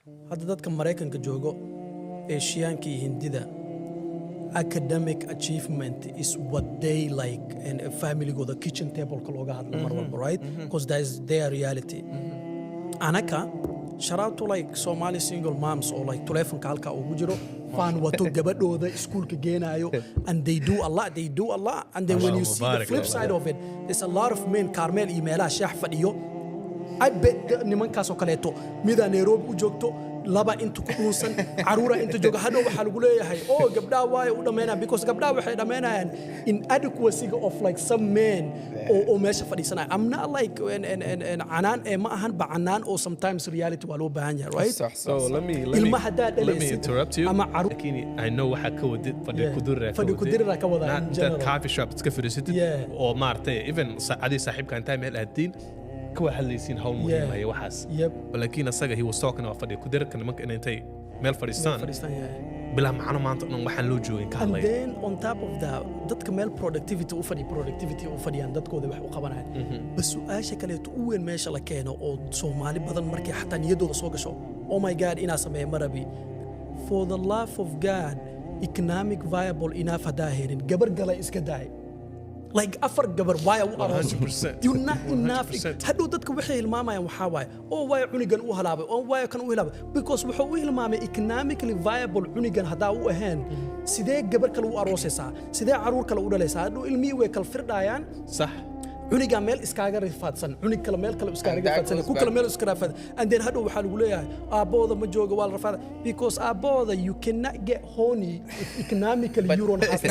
hadda dadka Mareykanka joogo Asianka iyo Hindida academic achievement is what they like and a family go the kitchen table kaloga hadlo mar walba right because that is their reality anaka shout out to like Somali single moms or like telefonka halka ugu jiro fan wato gabadhooda iskuulka geenayo and they do a lot and then when you see the flip side of it there's a lot of men Carmel emaila shaah fadhiyo I bet nimankaas oo kaleeto mida Nairobi u joogto laba inta ku dhuusan caruura inta jooga hadhow waxa lagu leeyahay oo gabdhaha way u dhameynayaan because gabdhaha waxay dhameynayaan inadequacy of like some men oo meesha fadhiisanay I'm not like and canaan ma ahan bacanaan oo sometimes reality waa loo baahan yahay right so let me interrupt you lakini I know waxa ka wadid fadhi ku dirra ka wada that coffee shop iska fadhiisatid oo maartay even saacadii saaxiibka inta meel aadin كوا حليسين هول مهمة هي وحاس ولكن السجى he was talking about فدي كدير كنا ممكن أنتي مال فريستان بلا معنى ما أنت إنه محل لوجوين كهلا and then on top of that دت كمال productivity وفدي عن دت كود بحق قبنا بس وآش كليت وين ماشى لكينا أو سومالي بدل مركي حتى يدو الصوغ شو oh my god إنا سميه مربي for the love of God economic viable enough هداهين جبر جلا إسكداي like afar gabar why 100% you're not enough hadoo dadka waxay ilmaamayaan waxa waay oo way cunigan u halaabay oo way kan u halaabay because wuxuu u ilmaamay economically viable cunigan hadaa u ahaan sidee gabar kale u aroosaysaa sidee caruur kale u dhalaysaa hadoo ilmii way kala firdayaan صح cuniga meel iskaaga rifaadsan cunig kale meel kale iskaaga rifaadsan ku kale meel iska rafaad and then hadoo waxa lagu leeyahay aabooda ma jooga waa la rafaad because aabooda you cannot get honey economically you don't have